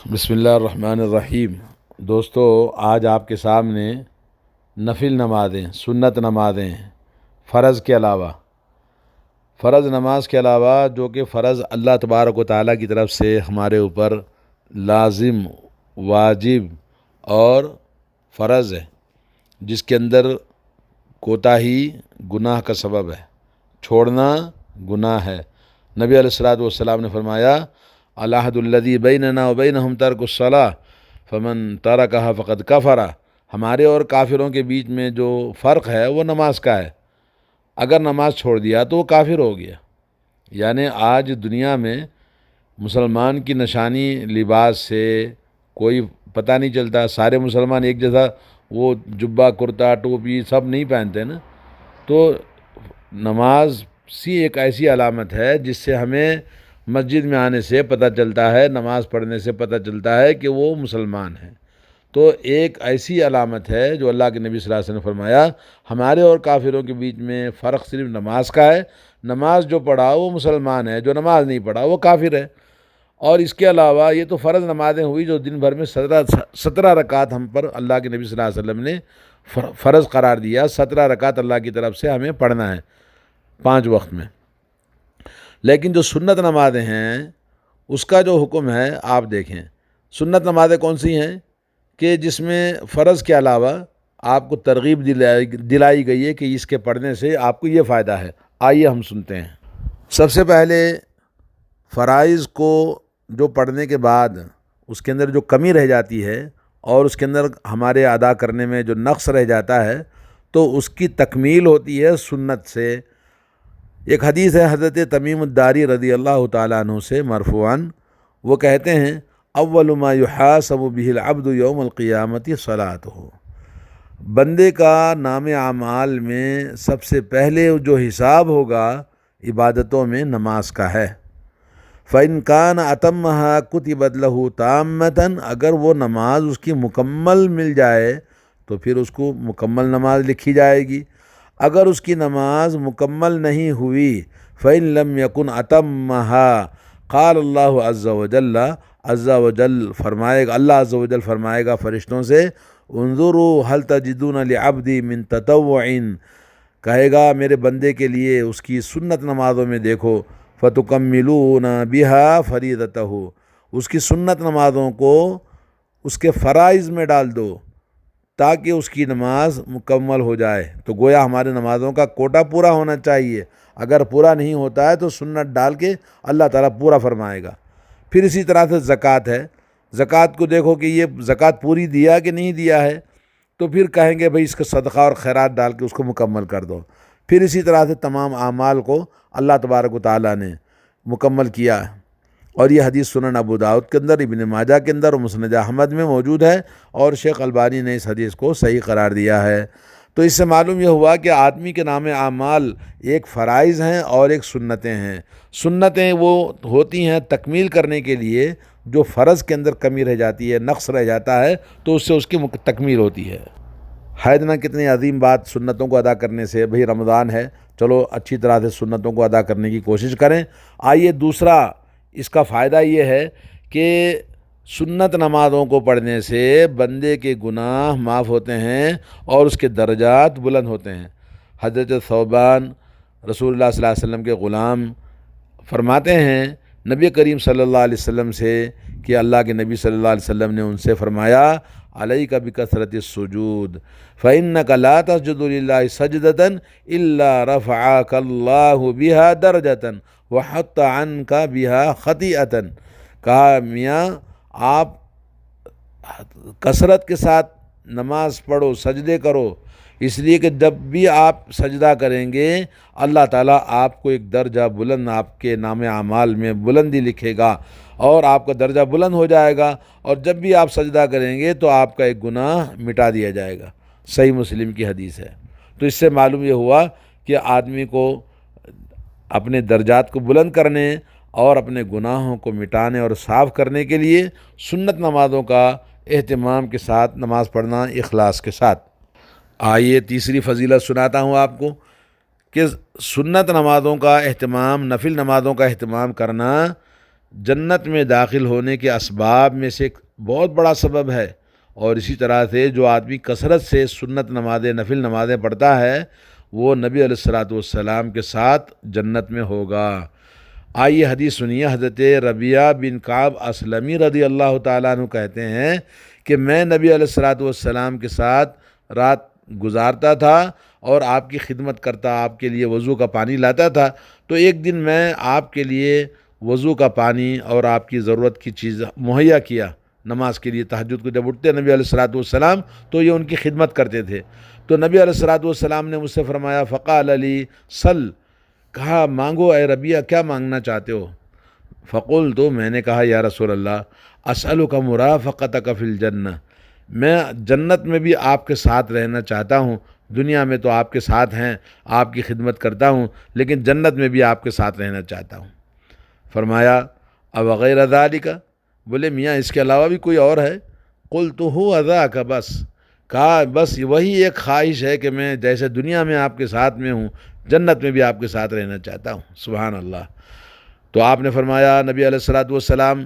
بسم اللہ الرحمن الرحیم۔ دوستو، آج آپ کے سامنے نفل نمازیں، سنت نمازیں، فرض نماز کے علاوہ جو کہ فرض اللہ تبارک و تعالیٰ کی طرف سے ہمارے اوپر لازم، واجب اور فرض ہے، جس کے اندر کوتاہی گناہ کا سبب ہے، چھوڑنا گناہ ہے۔ نبی علیہ الصلوۃ والسلام نے فرمایا، العہد الذی بیننا وبینہم ترک الصلاۃ فمن ترکہا فقد کفر۔ ہمارے اور کافروں کے بیچ میں جو فرق ہے وہ نماز کا ہے، اگر نماز چھوڑ دیا تو وہ کافر ہو گیا۔ یعنی آج دنیا میں مسلمان کی نشانی لباس سے کوئی پتہ نہیں چلتا، سارے مسلمان ایک جیسا وہ جبہ کرتا ٹوپی سب نہیں پہنتے نا، تو نماز سی ایک ایسی علامت ہے جس سے ہمیں مسجد میں آنے سے پتہ چلتا ہے، نماز پڑھنے سے پتہ چلتا ہے کہ وہ مسلمان ہیں۔ تو ایک ایسی علامت ہے جو اللہ کے نبی صلی اللہ علیہ وسلم نے فرمایا، ہمارے اور کافروں کے بیچ میں فرق صرف نماز کا ہے۔ نماز جو پڑھا وہ مسلمان ہے، جو نماز نہیں پڑھا وہ کافر ہے۔ اور اس کے علاوہ یہ تو فرض نمازیں ہوئی جو دن بھر میں 17 رکعت ہم پر اللہ کے نبی صلی اللہ علیہ وسلم نے فرض قرار دیا۔ 17 رکعت اللہ کی طرف سے ہمیں پڑھنا ہے 5 وقت میں۔ لیکن جو سنت نمازیں ہیں اس کا جو حکم ہے آپ دیکھیں، سنت نمازیں کون سی ہیں کہ جس میں فرض کے علاوہ آپ کو ترغیب دلائی گئی ہے کہ اس کے پڑھنے سے آپ کو یہ فائدہ ہے۔ آئیے ہم سنتے ہیں۔ سب سے پہلے فرائض کو جو پڑھنے کے بعد اس کے اندر جو کمی رہ جاتی ہے اور اس کے اندر ہمارے ادا کرنے میں جو نقص رہ جاتا ہے تو اس کی تکمیل ہوتی ہے سنت سے۔ ایک حدیث ہے حضرت تمیم الداری رضی اللہ تعالیٰ عنہ سے مرفوعاً، وہ کہتے ہیں، اول ما یحاسب بہ العبد یوم القیامت صلاتہ۔ بندے کا نام اعمال میں سب سے پہلے جو حساب ہوگا عبادتوں میں نماز کا ہے۔ فإن كان أتمها كتبت له تامة، اگر وہ نماز اس کی مکمل مل جائے تو پھر اس کو مکمل نماز لکھی جائے گی۔ اگر اس کی نماز مکمل نہیں ہوئی، فإن لم يكن أتمها قال اللہ عز وجل، عز وجل فرمائے گا، اللہ عز وجل فرمائے گا فرشتوں سے، انظروا هل تجدون لعبدی من تطوع، کہے گا میرے بندے کے لیے اس کی سنت نمازوں میں دیکھو، فتکملون بها فریضتہ، اس کی سنت نمازوں کو اس کے فرائض میں ڈال دو تاکہ اس کی نماز مکمل ہو جائے۔ تو گویا ہمارے نمازوں کا کوٹا پورا ہونا چاہیے، اگر پورا نہیں ہوتا ہے تو سنت ڈال کے اللہ تعالیٰ پورا فرمائے گا۔ پھر اسی طرح سے زکوٰۃ ہے، زکوٰۃ کو دیکھو کہ یہ زکوٰۃ پوری دیا کہ نہیں دیا ہے، تو پھر کہیں گے بھئی اس کا صدقہ اور خیرات ڈال کے اس کو مکمل کر دو۔ پھر اسی طرح سے تمام اعمال کو اللہ تبارک و تعالیٰ نے مکمل کیا ہے۔ اور یہ حدیث سنن ابو داؤد کے اندر، ابن ماجہ کے اندر اور مسند احمد میں موجود ہے، اور شیخ البانی نے اس حدیث کو صحیح قرار دیا ہے۔ تو اس سے معلوم یہ ہوا کہ آدمی کے نام اعمال ایک فرائض ہیں اور ایک سنتیں ہیں۔ سنتیں وہ ہوتی ہیں تکمیل کرنے کے لیے، جو فرض کے اندر کمی رہ جاتی ہے، نقص رہ جاتا ہے تو اس سے اس کی تکمیل ہوتی ہے۔ ہے نا کتنی عظیم بات سنتوں کو ادا کرنے سے۔ بھئی رمضان ہے، چلو اچھی طرح سے سنتوں کو ادا کرنے کی کوشش کریں۔ آئیے دوسرا اس کا فائدہ یہ ہے کہ سنت نمازوں کو پڑھنے سے بندے کے گناہ معاف ہوتے ہیں اور اس کے درجات بلند ہوتے ہیں۔ حضرت ثوبان رسول اللہ صلی اللہ علیہ وسلم کے غلام فرماتے ہیں نبی کریم صلی اللہ علیہ وسلم سے کہ اللہ کے نبی صلی اللہ علیہ وسلم نے ان سے فرمایا، علیک بکثرت السجود فإنک لا تسجد للہ سجدۃ الا رفعک اللہ بها درجۃ وحط عنک بها خطیئۃ۔ کہا میاں آپ کثرت کے ساتھ نماز پڑھو، سجدے کرو، اس لیے کہ جب بھی آپ سجدہ کریں گے اللہ تعالیٰ آپ کو ایک درجہ بلند آپ کے نام اعمال میں بلندی لکھے گا اور آپ کا درجہ بلند ہو جائے گا، اور جب بھی آپ سجدہ کریں گے تو آپ کا ایک گناہ مٹا دیا جائے گا۔ صحیح مسلم کی حدیث ہے۔ تو اس سے معلوم یہ ہوا کہ آدمی کو اپنے درجات کو بلند کرنے اور اپنے گناہوں کو مٹانے اور صاف کرنے کے لیے سنت نمازوں کا اہتمام کے ساتھ نماز پڑھنا، اخلاص کے ساتھ۔ آئیے تیسری فضیلت سناتا ہوں آپ کو کہ سنت نمازوں کا اہتمام، نفل نمازوں کا اہتمام کرنا جنت میں داخل ہونے کے اسباب میں سے ایک بہت بڑا سبب ہے۔ اور اسی طرح سے جو آدمی کثرت سے سنت نمازیں نفل نمازیں پڑھتا ہے وہ نبی علیہ الصلوۃ والسلام کے ساتھ جنت میں ہوگا۔ آئیے حدیث سنیے، حضرت ربیعہ بن کعب اسلمی رضی اللہ تعالیٰ عنہ کہتے ہیں کہ میں نبی علیہ الصلوۃ والسلام کے ساتھ رات گزارتا تھا اور آپ کی خدمت کرتا، آپ کے لیے وضو کا پانی لاتا تھا۔ تو ایک دن میں آپ کے لیے وضو کا پانی اور آپ کی ضرورت کی چیز مہیا کیا۔ نماز کے لیے تہجد کو جب اٹھتے نبی علیہ الصلوۃ والسلام تو یہ ان کی خدمت کرتے تھے۔ تو نبی علیہ الصلوۃ والسلام نے مجھ سے فرمایا فقال علی سل، کہا مانگو اے ربیعہ، کیا مانگنا چاہتے ہو؟ فقلت، تو میں نے کہا یا رسول اللہ اسألک مرافقتک فی الجنہ، میں جنت میں بھی آپ کے ساتھ رہنا چاہتا ہوں۔ دنیا میں تو آپ کے ساتھ ہیں، آپ کی خدمت کرتا ہوں، لیکن جنت میں بھی آپ کے ساتھ رہنا چاہتا ہوں۔ فرمایا اب غیر ذالک، بولے میاں اس کے علاوہ بھی کوئی اور ہے؟ قلت ہو ذاک، بس کہا بس وہی ایک خواہش ہے کہ میں جیسے دنیا میں آپ کے ساتھ میں ہوں جنت میں بھی آپ کے ساتھ رہنا چاہتا ہوں۔ سبحان اللہ۔ تو آپ نے فرمایا نبی علیہ الصلوۃ والسلام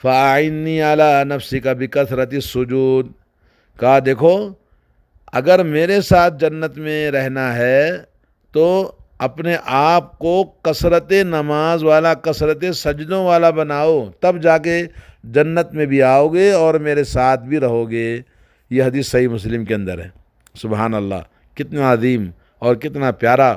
فَأَعِنِّي عَلَىٰ نَفْسِكَ بِكَثْرَةِ السُّجُودِ، کہا دیکھو اگر میرے ساتھ جنت میں رہنا ہے تو اپنے آپ کو کثرت نماز والا، کثرت سجدوں والا بناؤ، تب جا کے جنت میں بھی آؤ گے اور میرے ساتھ بھی رہو گے۔ یہ حدیث صحیح مسلم کے اندر ہے۔ سبحان اللہ، کتنا عظیم اور کتنا پیارا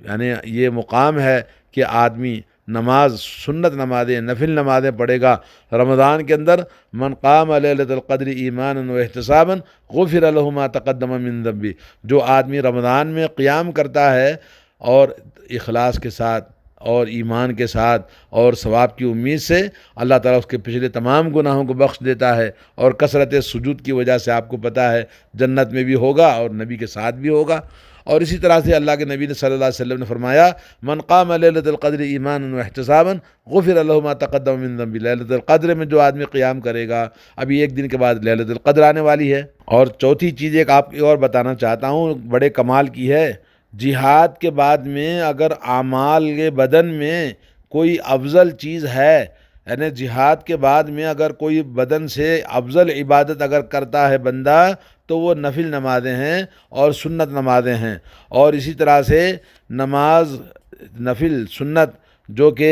یعنی یہ مقام ہے کہ آدمی نماز، سنت نمازیں نفل نمازیں پڑھے گا رمضان کے اندر۔ من قام لیلۃ القدر ایمانا و احتسابا غفر له ما تقدم من ذنبہ، جو آدمی رمضان میں قیام کرتا ہے اور اخلاص کے ساتھ اور ایمان کے ساتھ اور ثواب کی امید سے، اللہ تعالیٰ اس کے پچھلے تمام گناہوں کو بخش دیتا ہے، اور کثرت سجود کی وجہ سے آپ کو پتہ ہے جنت میں بھی ہوگا اور نبی کے ساتھ بھی ہوگا۔ اور اسی طرح سے اللہ کے نبی صلی اللہ علیہ وسلم نے فرمایا من قام لیلۃ القدر ایمانا و احتسابا غفر له ما تقدم من ذنبہ، لیلۃ القدر میں جو آدمی قیام کرے گا، ابھی ایک دن کے بعد لیلۃ القدر آنے والی ہے۔ اور چوتھی چیز ایک آپ کی اور بتانا چاہتا ہوں، بڑے کمال کی ہے۔ جہاد کے بعد میں اگر اعمال کے بدن میں کوئی افضل چیز ہے، یعنی جہاد کے بعد میں اگر کوئی بدن سے افضل عبادت اگر کرتا ہے بندہ تو وہ نفل نمازیں ہیں اور سنت نمازیں ہیں۔ اور اسی طرح سے نماز نفل سنت جو کہ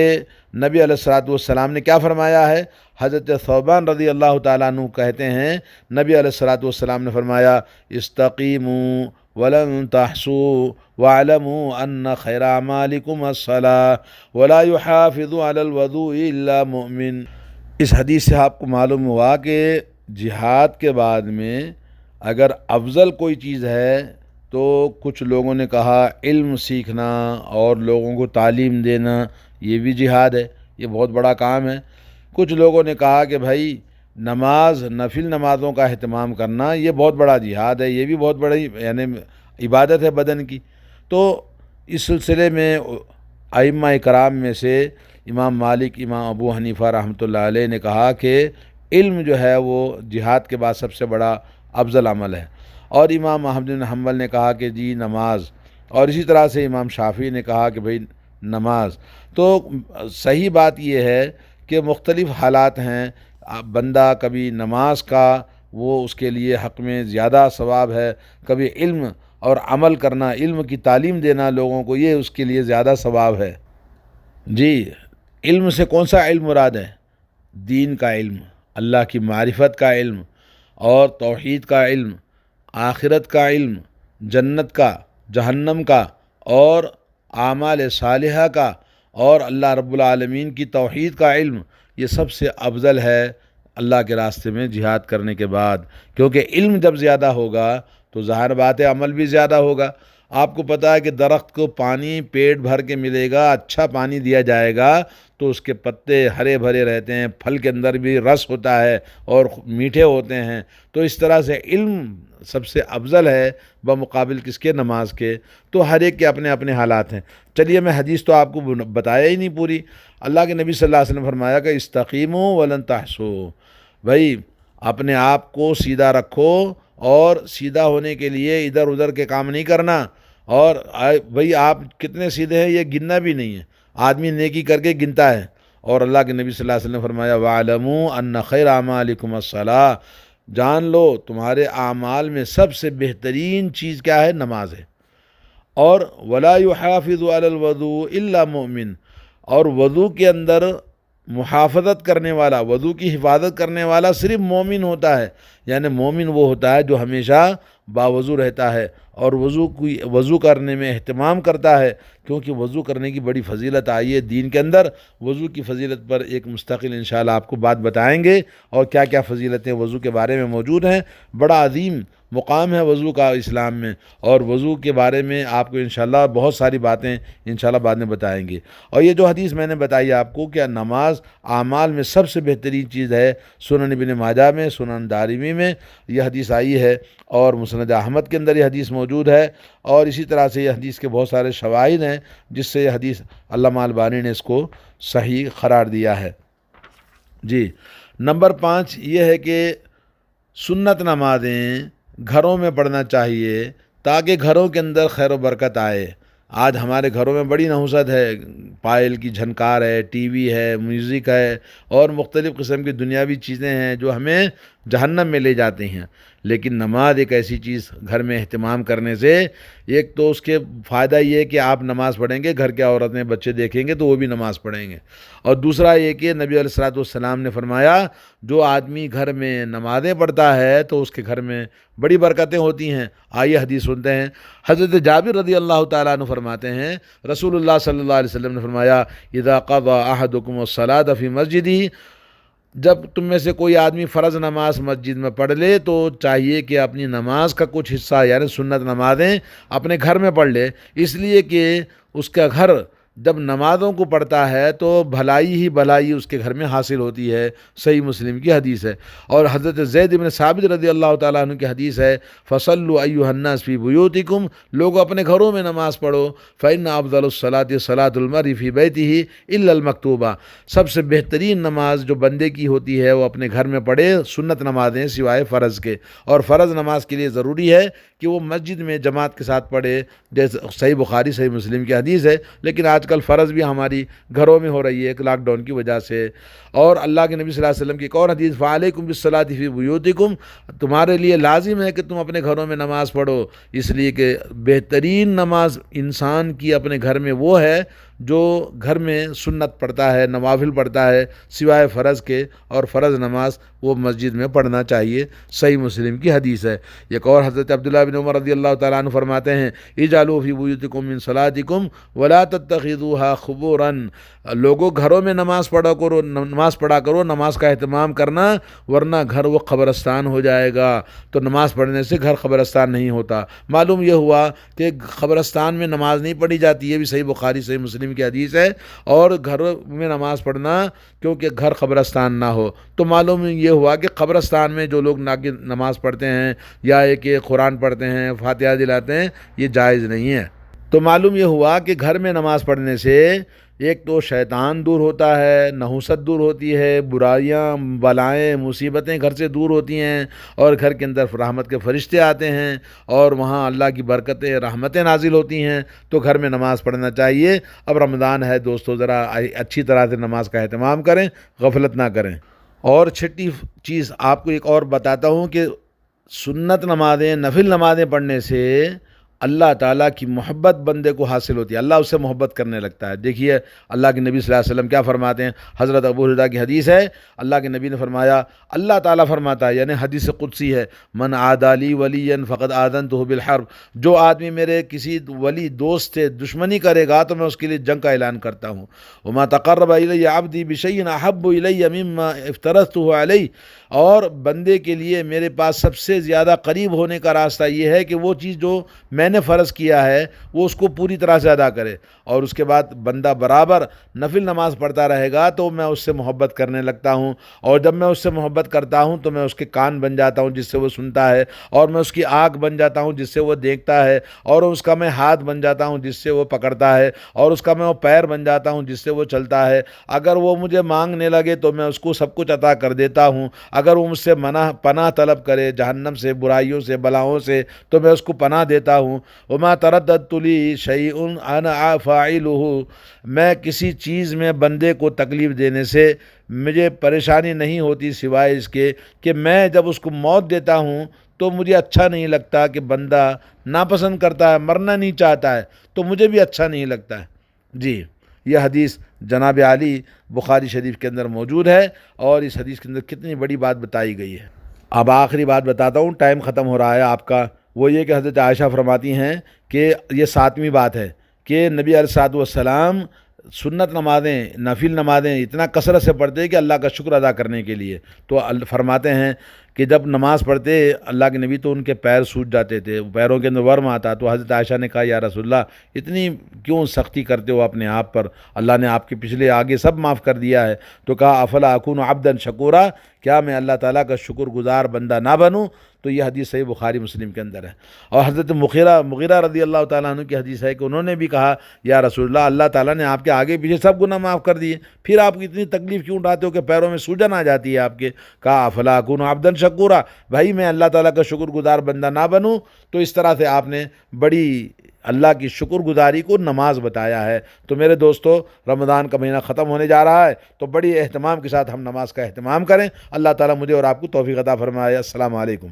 نبی علیہ الصلوۃ والسلام نے کیا فرمایا ہے، حضرت ثوبان رضی اللہ تعالیٰ عنہ کہتے ہیں نبی علیہ الصلوۃ والسلام نے فرمایا استقیموا ولن تحصوا واعلموا ان خیر اعمالکم الصلاۃ ولا يحافظ على الوضوء الا مؤمن۔ اس حدیث سے آپ کو معلوم ہوا کہ جہاد کے بعد میں اگر افضل کوئی چیز ہے تو کچھ لوگوں نے کہا علم سیکھنا اور لوگوں کو تعلیم دینا، یہ بھی جہاد ہے، یہ بہت بڑا کام ہے۔ کچھ لوگوں نے کہا کہ بھائی نماز نفل نمازوں کا اہتمام کرنا یہ بہت بڑا جہاد ہے، یہ بھی بہت بڑی یعنی عبادت ہے بدن کی۔ تو اس سلسلے میں ائمہ کرام میں سے امام مالک، امام ابو حنیفہ رحمۃ اللہ علیہ نے کہا کہ علم جو ہے وہ جہاد کے بعد سب سے بڑا افضل عمل ہے، اور امام احمد بن حنبل نے کہا کہ جی نماز، اور اسی طرح سے امام شافعی نے کہا کہ بھئی نماز۔ تو صحیح بات یہ ہے کہ مختلف حالات ہیں، بندہ کبھی نماز کا وہ اس کے لیے حق میں زیادہ ثواب ہے، کبھی علم اور عمل کرنا، علم کی تعلیم دینا لوگوں کو، یہ اس کے لیے زیادہ ثواب ہے۔ جی علم سے کون سا علم مراد ہے؟ دین کا علم، اللہ کی معرفت کا علم اور توحید کا علم، آخرت کا علم، جنت کا، جہنم کا اور اعمال صالحہ کا اور اللہ رب العالمین کی توحید کا علم، یہ سب سے افضل ہے اللہ کے راستے میں جہاد کرنے کے بعد، کیونکہ علم جب زیادہ ہوگا تو ظاہر بات ہے عمل بھی زیادہ ہوگا۔ آپ کو پتہ ہے کہ درخت کو پانی پیٹ بھر کے ملے گا، اچھا پانی دیا جائے گا تو اس کے پتے ہرے بھرے رہتے ہیں، پھل کے اندر بھی رس ہوتا ہے اور میٹھے ہوتے ہیں۔ تو اس طرح سے علم سب سے افضل ہے بمقابل کس کے؟ نماز کے۔ تو ہر ایک کے اپنے اپنے حالات ہیں۔ چلیے میں حدیث تو آپ کو بتایا ہی نہیں پوری۔ اللہ کے نبی صلی اللہ علیہ وسلم فرمایا کہ استقیموا ولن تحصوا، بھائی اپنے آپ کو سیدھا رکھو اور سیدھا ہونے کے لیے ادھر ادھر کے کام نہیں کرنا۔ اور بھئی آپ کتنے سیدھے ہیں یہ گننا بھی نہیں ہے، آدمی نیکی کر کے گنتا ہے اور اللہ کے نبی صلی اللہ علیہ وسلم نے فرمایا وَاعْلَمُوا أَنَّ خَيْرَ أَعْمَالِكُمُ الصَّلَاةُ، جان لو تمہارے اعمال میں سب سے بہترین چیز کیا ہے؟ نماز ہے۔ اور وَلَا يُحَافِظُ عَلَى الْوُضُوءِ إِلَّا مُؤْمِنٌ، اور وضو کے اندر محافظت کرنے والا، وضو کی حفاظت کرنے والا صرف مومن ہوتا ہے، یعنی مومن وہ ہوتا ہے جو ہمیشہ باوضو رہتا ہے اور وضو کرنے میں اہتمام کرتا ہے، کیونکہ وضو کرنے کی بڑی فضیلت آئی ہے دین کے اندر۔ وضو کی فضیلت پر ایک مستقل انشاءاللہ آپ کو بات بتائیں گے، اور کیا کیا فضیلتیں وضو کے بارے میں موجود ہیں۔ بڑا عظیم مقام ہے وضو کا اسلام میں، اور وضو کے بارے میں آپ کو انشاءاللہ بہت ساری باتیں انشاءاللہ بعد میں بتائیں گے۔ اور یہ جو حدیث میں نے بتائی آپ کو کہ نماز اعمال میں سب سے بہترین چیز ہے، سنن ابن ماجہ میں، سنن دارمی میں یہ حدیث آئی ہے، اور مسند احمد کے اندر یہ حدیث موجود ہے، اور اسی طرح سے یہ حدیث کے بہت سارے شواہد ہیں جس سے یہ حدیث علامہ البانی نے اس کو صحیح قرار دیا ہے۔ جی، نمبر 5 یہ ہے کہ سنت نمازیں گھروں میں پڑھنا چاہیے تاکہ گھروں کے اندر خیر و برکت آئے۔ آج ہمارے گھروں میں بڑی نحوست ہے، پائل کی جھنکار ہے، ٹی وی ہے، میوزک ہے، اور مختلف قسم کی دنیاوی چیزیں ہیں جو ہمیں جہنم میں لے جاتی ہیں۔ لیکن نماز ایک ایسی چیز گھر میں اہتمام کرنے سے، ایک تو اس کے فائدہ یہ ہے کہ آپ نماز پڑھیں گے، گھر کے عورتیں بچے دیکھیں گے تو وہ بھی نماز پڑھیں گے، اور دوسرا یہ کہ نبی علیہ الصلوۃ والسلام نے فرمایا جو آدمی گھر میں نمازیں پڑھتا ہے تو اس کے گھر میں بڑی برکتیں ہوتی ہیں۔ آئیے حدیث سنتے ہیں۔ حضرت جابر رضی اللہ تعالیٰ عنہ فرماتے ہیں رسول اللہ صلی اللہ علیہ وسلم نے فرمایا اذا قضى احدكم الصلاة في مسجده، جب تم میں سے کوئی آدمی فرض نماز مسجد میں پڑھ لے تو چاہیے کہ اپنی نماز کا کچھ حصہ یعنی سنت نمازیں اپنے گھر میں پڑھ لے، اس لیے کہ اس کا گھر جب نمازوں کو پڑھتا ہے تو بھلائی ہی بھلائی اس کے گھر میں حاصل ہوتی ہے۔ صحیح مسلم کی حدیث ہے۔ اور حضرت زید بن ثابت رضی اللہ تعالیٰ عنہ کی حدیث ہے فصلوا ایھا الناس فی بیوتکم، لوگ اپنے گھروں میں نماز پڑھو، فإن افضل الصلاۃ صلاۃ المرء فی بیتہ الا المکتوبہ، سب سے بہترین نماز جو بندے کی ہوتی ہے وہ اپنے گھر میں پڑھے، سنت نمازیں سوائے فرض کے، اور فرض نماز کے لیے ضروری ہے کہ وہ مسجد میں جماعت کے ساتھ پڑھے، جیسے صحیح بخاری صحیح مسلم کی حدیث ہے۔ لیکن آج کل فرض بھی ہماری گھروں میں ہو رہی ہے ایک لاک ڈاؤن کی وجہ سے۔ اور اللہ کے نبی صلی اللہ علیہ وسلم کی ایک اور حدیث فعلیکم بالصلاۃ فی بیوتکم، تمہارے لیے لازم ہے کہ تم اپنے گھروں میں نماز پڑھو، اس لیے کہ بہترین نماز انسان کی اپنے گھر میں وہ ہے جو گھر میں سنت پڑھتا ہے، نوافل پڑھتا ہے سوائے فرض کے، اور فرض نماز وہ مسجد میں پڑھنا چاہیے۔ صحیح مسلم کی حدیث ہے۔ ایک اور حضرت عبداللہ بن عمر رضی اللہ تعالیٰ عنہ فرماتے ہیں اجعلوا فی بیوتکم من صلاتکم ولا تتخذوها قبورا، لوگوں گھروں میں نماز پڑھا کرو، نماز کا اہتمام کرنا، ورنہ گھر وہ قبرستان ہو جائے گا۔ تو نماز پڑھنے سے گھر قبرستان نہیں ہوتا۔ معلوم یہ ہوا کہ قبرستان میں نماز نہیں پڑھی جاتی، یہ بھی صحیح بخاری صحیح مسلم کی حدیث ہے، اور گھر میں نماز پڑھنا کیونکہ گھر قبرستان نہ ہو۔ تو معلوم یہ ہوا کہ قبرستان میں جو لوگ نماز پڑھتے ہیں یا یہ کہ قرآن پڑھتے ہیں، فاتحہ دلاتے ہیں، یہ جائز نہیں ہے۔ تو معلوم یہ ہوا کہ گھر میں نماز پڑھنے سے ایک تو شیطان دور ہوتا ہے، نحوست دور ہوتی ہے، برائیاں بلائیں مصیبتیں گھر سے دور ہوتی ہیں، اور گھر کے اندر رحمت کے فرشتے آتے ہیں، اور وہاں اللہ کی برکتیں رحمتیں نازل ہوتی ہیں۔ تو گھر میں نماز پڑھنا چاہیے۔ اب رمضان ہے دوستو، ذرا اچھی طرح سے نماز کا اہتمام کریں، غفلت نہ کریں۔ اور چھٹی چیز آپ کو ایک اور بتاتا ہوں کہ سنت نمازیں، نفل نمازیں پڑھنے سے اللہ تعالیٰ کی محبت بندے کو حاصل ہوتی ہے، اللہ اس سے محبت کرنے لگتا ہے۔ دیکھیے اللہ کے نبی صلی اللہ علیہ وسلم کیا فرماتے ہیں، حضرت ابو ہریرہ کی حدیث ہے، اللہ کے نبی نے فرمایا، اللہ تعالیٰ فرماتا ہے، یعنی حدیث قدسی ہے، من عادی لی ولیا فقد آذنتہ بالحرب، جو آدمی میرے کسی ولی دوست سے دشمنی کرے گا تو میں اس کے لیے جنگ کا اعلان کرتا ہوں۔ وما تقرب الی عبدی بشیء احب الی مما افترضتہ علیہ، اور بندے کے لیے میرے پاس سب سے زیادہ قریب ہونے کا راستہ یہ ہے کہ وہ چیز جو میں نے فرض کیا ہے وہ اس کو پوری طرح سے ادا کرے، اور اس کے بعد بندہ برابر نفل نماز پڑھتا رہے گا تو میں اس سے محبت کرنے لگتا ہوں، اور جب میں اس سے محبت کرتا ہوں تو میں اس کے کان بن جاتا ہوں جس سے وہ سنتا ہے، اور میں اس کی آنکھ بن جاتا ہوں جس سے وہ دیکھتا ہے، اور اس کا میں ہاتھ بن جاتا ہوں جس سے وہ پکڑتا ہے، اور اس کا میں وہ پیر بن جاتا ہوں جس سے وہ چلتا ہے۔ اگر وہ مجھے مانگنے لگے تو میں اس کو سب کچھ عطا کر دیتا ہوں، اگر وہ مجھ سے پناہ طلب کرے جہنم سے، برائیوں سے، بلاؤں سے، تو میں اس کو پناہ دیتا ہوں، وما ترددت لی شیء انا فاعلہ، میں کسی چیز میں بندے کو تکلیف دینے سے مجھے پریشانی نہیں ہوتی سوائے اس کے کہ میں جب اس کو موت دیتا ہوں تو مجھے اچھا نہیں لگتا کہ بندہ ناپسند کرتا ہے، مرنا نہیں چاہتا ہے، تو مجھے بھی اچھا نہیں لگتا ہے۔ جی، یہ حدیث جناب علی بخاری شریف کے اندر موجود ہے، اور اس حدیث کے اندر کتنی بڑی بات بتائی گئی ہے۔ اب آخری بات بتاتا ہوں، ٹائم ختم ہو رہا ہے آپ کا، وہ یہ کہ حضرت عائشہ فرماتی ہیں کہ یہ 7ویں بات ہے کہ نبی علیہ الصلوۃ والسلام سنت نمازیں، نفل نمازیں اتنا کثرت سے پڑھتے کہ اللہ کا شکر ادا کرنے کے لیے۔ تو فرماتے ہیں کہ جب نماز پڑھتے اللہ کے نبی تو ان کے پیر سوج جاتے تھے، پیروں کے اندر ورم آتا، تو حضرت عائشہ نے کہا یا رسول اللہ اتنی کیوں سختی کرتے ہو اپنے آپ پر، اللہ نے آپ کے پچھلے آگے سب معاف کر دیا ہے۔ تو کہا افلا اکون عبدا شکورا، کیا میں اللہ تعالیٰ کا شکر گزار بندہ نہ بنوں؟ تو یہ حدیث صحیح بخاری مسلم کے اندر ہے۔ اور حضرت مغیرہ رضی اللہ تعالیٰ عنہ کی حدیث ہے کہ انہوں نے بھی کہا یا رسول اللہ، اللہ تعالیٰ نے آپ کے آگے پیچھے سب گناہ معاف کر دیے، پھر آپ کی اتنی تکلیف کیوں اٹھاتے ہو کہ پیروں میں سوجن آ جاتی ہے آپ کے؟ کہا افلا اکون عبدا شکورا، بھائی میں اللہ تعالیٰ کا شکر گزار بندہ نہ بنوں؟ تو اس طرح سے آپ نے بڑی اللہ کی شکر گزاری کو نماز بتایا ہے۔ تو میرے دوستو، رمضان کا مہینہ ختم ہونے جا رہا ہے، تو بڑی اہتمام کے ساتھ ہم نماز کا اہتمام کریں۔ اللہ تعالیٰ مجھے اور آپ کو توفیق عطا فرمائے۔ السلام علیکم۔